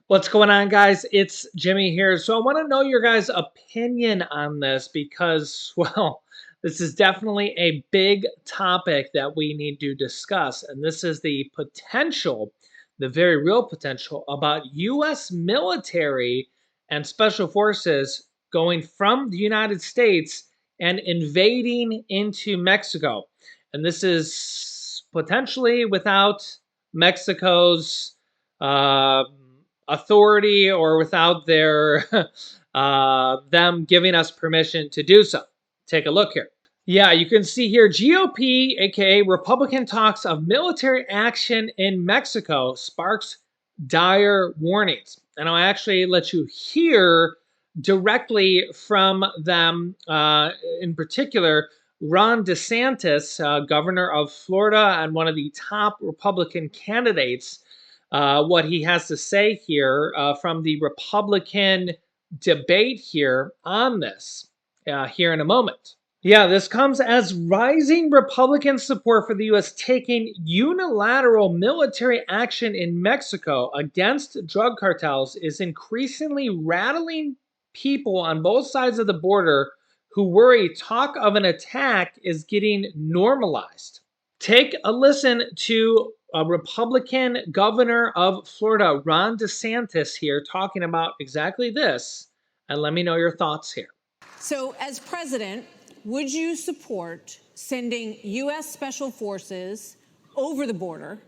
What's going on, guys? It's Jimmy here. So I want to know your guys' opinion on this because, well, this is definitely a big topic that we need to discuss. And this is the potential, the very real potential about U.S. military and special forces going from the United States and invading into Mexico. And this is potentially without Mexico's uh, authority or without their them giving us permission to do so. Take a look here. Yeah, you can see here GOP, aka Republican, talks of military action in Mexico sparks dire warnings. And I'll actually let you hear directly from them, in particular, Ron DeSantis, governor of Florida and one of the top Republican candidates, what he has to say here from the Republican debate here on this here in a moment. Yeah, this comes as rising Republican support for the U.S. taking unilateral military action in Mexico against drug cartels is increasingly rattling people on both sides of the border who worry talk of an attack is getting normalized. Take a listen to a Republican governor of Florida, Ron DeSantis, here talking about exactly this, and let me know your thoughts here. So, as president, would you support sending U.S. Special Forces over the border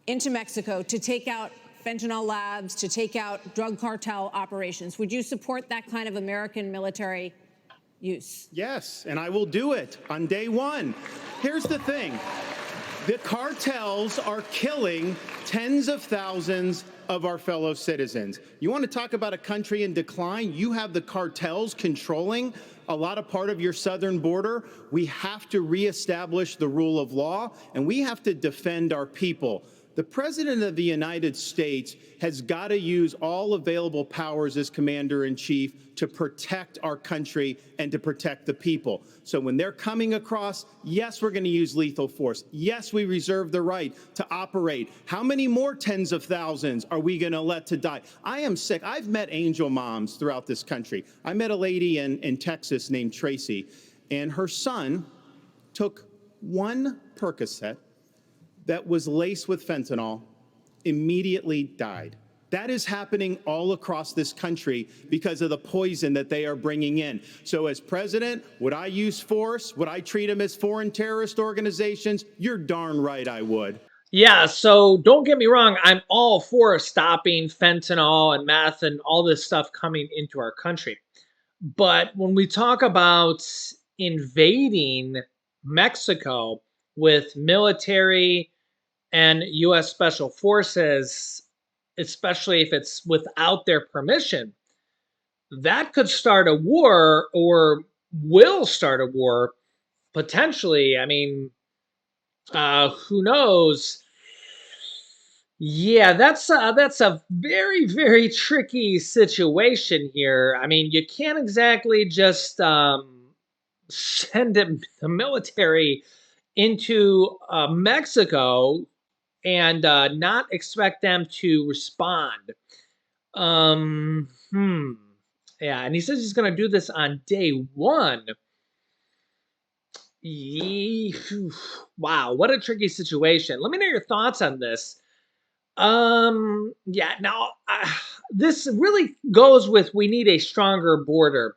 into Mexico to take out fentanyl labs, to take out drug cartel operations? Would you support that kind of American military use? Yes, and I will do it on day one. Here's the thing. The cartels are killing tens of thousands of our fellow citizens. You want to talk about a country in decline? You have the cartels controlling a lot of part of your southern border. We have to reestablish the rule of law, and we have to defend our people. The President of the United States has got to use all available powers as Commander-in-Chief to protect our country and to protect the people. So when they're coming across, yes, we're going to use lethal force. Yes, we reserve the right to operate. How many more tens of thousands are we going to let to die? I am sick. I've met angel moms throughout this country. I met a lady in Texas named Tracy, and her son took one Percocet that was laced with fentanyl, immediately died. That is happening all across this country because of the poison that they are bringing in. So as president, would I use force? Would I treat them as foreign terrorist organizations? You're darn right I would. Yeah, so don't get me wrong, I'm all for stopping fentanyl and meth and all this stuff coming into our country. But when we talk about invading Mexico with military and US special forces, especially if it's without their permission, that could start a war or will start a war potentially. I mean, who knows? Yeah, that's a very very tricky situation here. I mean, you can't exactly just send the military into Mexico and not expect them to respond. Um, hmm. Yeah, and he says he's going to do this on day one. Wow, what a tricky situation. Let me know your thoughts on this. Yeah, now this really goes with we need a stronger border.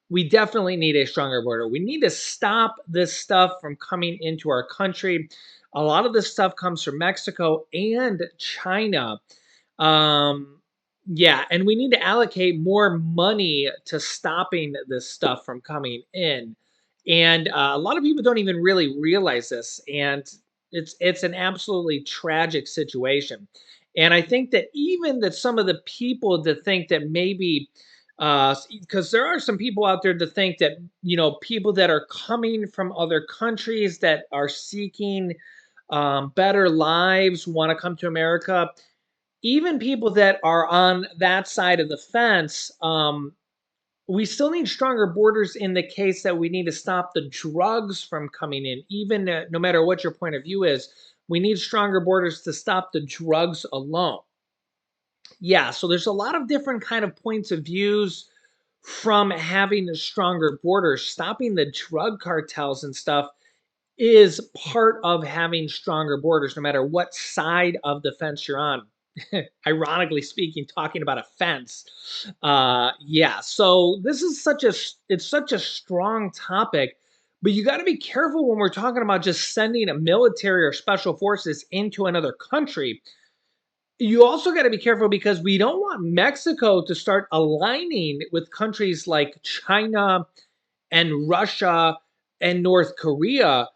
We definitely need a stronger border. We need to stop this stuff from coming into our country. A lot of this stuff comes from Mexico and China. Um, yeah, and we need to allocate more money to stopping this stuff from coming in. And a lot of people don't even really realize this, and it's an absolutely tragic situation. And I think that even that some of the people that think that maybe, because there are some people out there to think that people that are coming from other countries that are seeking better lives want to come to America, even people that are on that side of the fence, we still need stronger borders in the case that we need to stop the drugs from coming in. Even no matter what your point of view is, we need stronger borders to stop the drugs alone. Yeah, so there's a lot of different kind of points of views from having a stronger border, stopping the drug cartels and stuff is part of having stronger borders, no matter what side of the fence you're on. Ironically speaking, talking about a fence. Yeah, so this is it's such a strong topic, but you got to be careful when we're talking about just sending a military or special forces into another country. You also got to be careful because we don't want Mexico to start aligning with countries like China and Russia and North Korea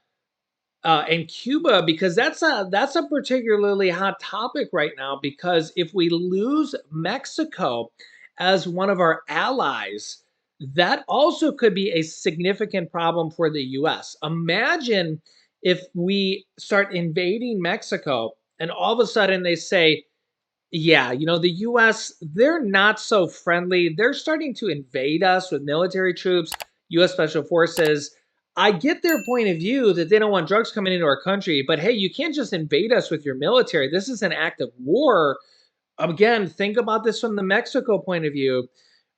and Cuba, because that's a particularly hot topic right now. Because if we lose Mexico as one of our allies, that also could be a significant problem for the U.S. Imagine if we start invading Mexico and all of a sudden they say, yeah, the US, they're not so friendly. They're starting to invade us with military troops, US Special Forces. I get their point of view that they don't want drugs coming into our country, but hey, you can't just invade us with your military. This is an act of war. Again, think about this from the Mexico point of view.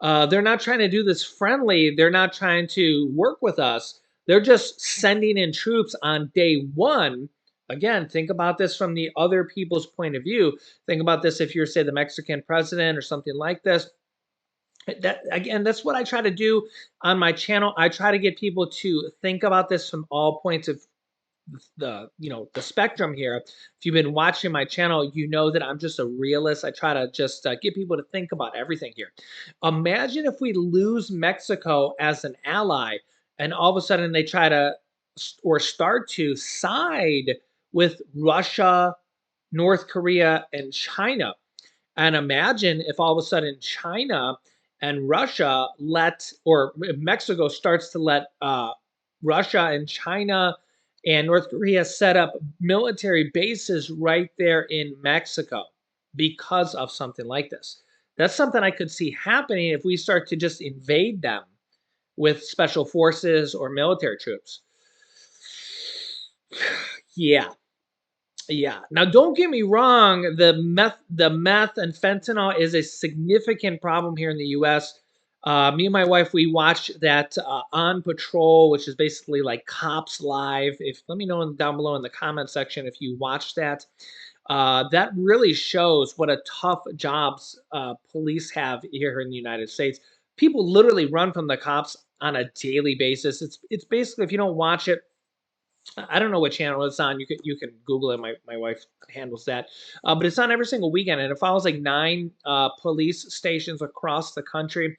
They're not trying to do this friendly. They're not trying to work with us. They're just sending in troops on day one. Again, think about this from the other people's point of view. Think about this if you're, say, the Mexican president or something like this. That again, that's what I try to do on my channel. I try to get people to think about this from all points of the spectrum here. If you've been watching my channel, you know that I'm just a realist. I try to just get people to think about everything here. Imagine if we lose Mexico as an ally and all of a sudden they try to or start to side with Russia, North Korea, and China. And imagine if all of a sudden China and Russia let, or if Mexico starts to let Russia and China and North Korea set up military bases right there in Mexico because of something like this. That's something I could see happening if we start to just invade them with special forces or military troops. Yeah, yeah. Now, don't get me wrong. The meth and fentanyl is a significant problem here in the U.S. Me and my wife, we watch that On Patrol, which is basically like Cops Live. If let me know down below in the comment section if you watch that. That really shows what a tough jobs police have here in the United States. People literally run from the cops on a daily basis. It's basically, if you don't watch it, I don't know what channel it's on. You can Google it. My wife handles that, but it's on every single weekend, and it follows like 9 police stations across the country,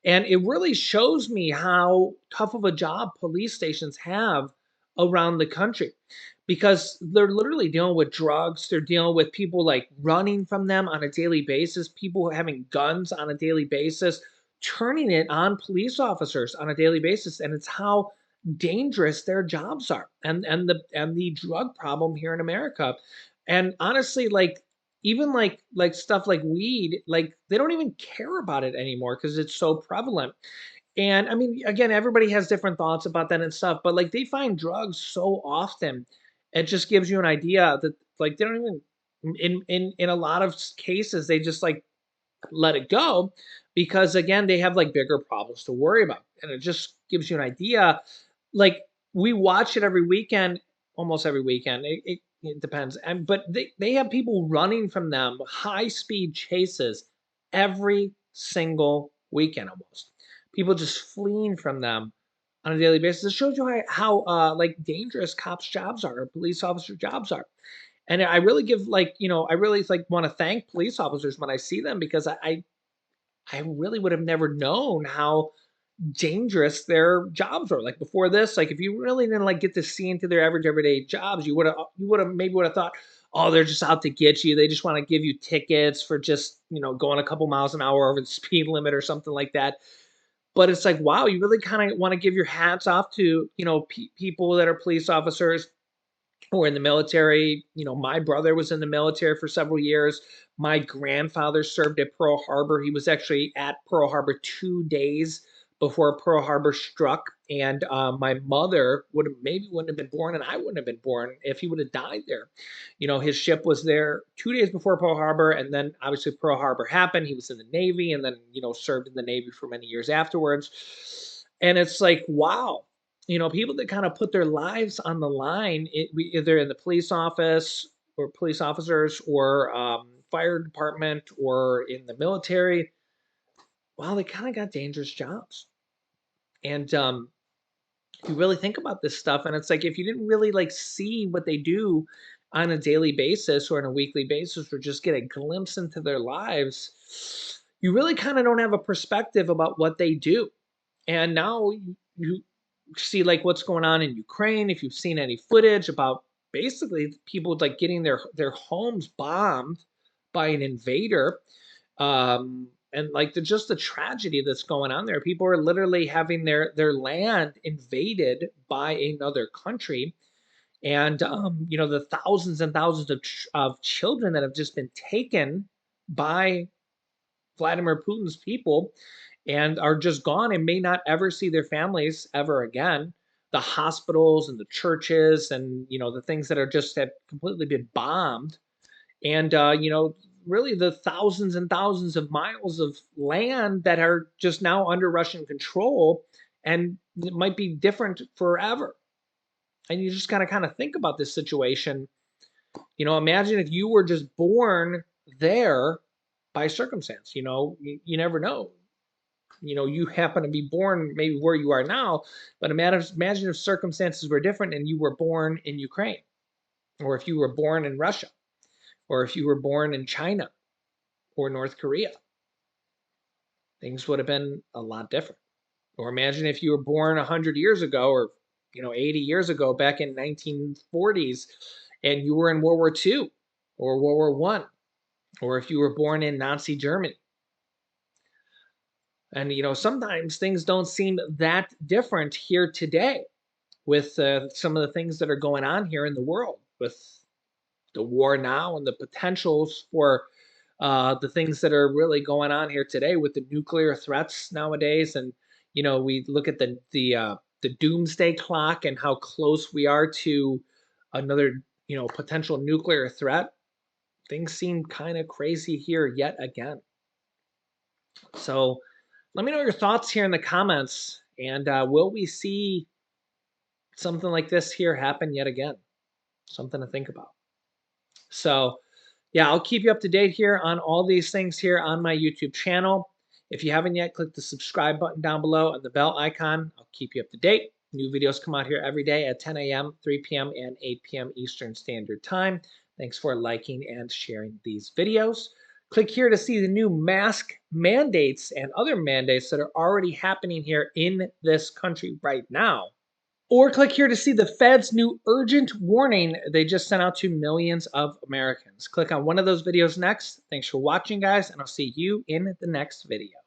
and it really shows me how tough of a job police stations have around the country, because they're literally dealing with drugs. They're dealing with people like running from them on a daily basis. People having guns on a daily basis, turning it on police officers on a daily basis, and it's how dangerous their jobs are, and the drug problem here in America. And honestly, like even like stuff like weed, like they don't even care about it anymore because it's so prevalent. And I mean, again, everybody has different thoughts about that and stuff, but like they find drugs so often, it just gives you an idea that like they don't even in a lot of cases they just like let it go because again they have like bigger problems to worry about, and it just gives you an idea. Like we watch it every weekend, almost every weekend. It depends, and but they have people running from them, high speed chases every single weekend, almost people just fleeing from them on a daily basis. It shows you how like dangerous cops jobs are, or police officer jobs are. And I really give like, I really like want to thank police officers when I see them, because I really would have never known how dangerous their jobs are. Like before this, like if you really didn't like get to see into their average everyday jobs, you would have maybe would have thought, oh, they're just out to get you. They just want to give you tickets for just, going a couple miles an hour over the speed limit or something like that. But it's like, wow, you really kind of want to give your hats off to, people that are police officers were in the military. My brother was in the military for several years. My grandfather served at Pearl Harbor. He was actually at Pearl Harbor 2 days before Pearl Harbor struck, and my mother wouldn't have been born, and I wouldn't have been born if he would have died there. His ship was there 2 days before Pearl Harbor, and then obviously Pearl Harbor happened. He was in the Navy, and then served in the Navy for many years afterwards. And it's like, wow, people that kind of put their lives on the line, either in the police office or police officers or fire department or in the military. Wow, they kind of got dangerous jobs. And you really think about this stuff, and it's like if you didn't really like see what they do on a daily basis or on a weekly basis, or just get a glimpse into their lives, you really kind of don't have a perspective about what they do. And now you see like what's going on in Ukraine. If you've seen any footage about basically people like getting their homes bombed by an invader, and like just the tragedy that's going on there. People are literally having their land invaded by another country, and the thousands and thousands of children that have just been taken by Vladimir Putin's people and are just gone and may not ever see their families ever again. The hospitals and the churches and the things that are just have completely been bombed, and really the thousands and thousands of miles of land that are just now under Russian control, and it might be different forever. And you just gotta kind of think about this situation. Imagine if you were just born there by circumstance. You never know. You happen to be born maybe where you are now, but imagine if circumstances were different and you were born in Ukraine, or if you were born in Russia, or if you were born in China or North Korea. Things would have been a lot different. Or imagine if you were born 100 years ago, or 80 years ago, back in 1940s, and you were in World War II or World War One, or if you were born in Nazi Germany. And sometimes things don't seem that different here today with some of the things that are going on here in the world, with the war now and the potentials for the things that are really going on here today with the nuclear threats nowadays. And we look at the doomsday clock and how close we are to another potential nuclear threat. Things seem kind of crazy here yet again. So let me know your thoughts here in the comments, and will we see something like this here happen yet again? Something to think about. So yeah, I'll keep you up to date here on all these things here on my YouTube channel. If you haven't yet, click the subscribe button down below and the bell icon. I'll keep you up to date. New videos come out here every day at 10 a.m., 3 p.m., and 8 p.m. Eastern Standard Time. Thanks for liking and sharing these videos. Click here to see the new mask mandates and other mandates that are already happening here in this country right now. Or click here to see the Fed's new urgent warning they just sent out to millions of Americans. Click on one of those videos next. Thanks for watching, guys, and I'll see you in the next video.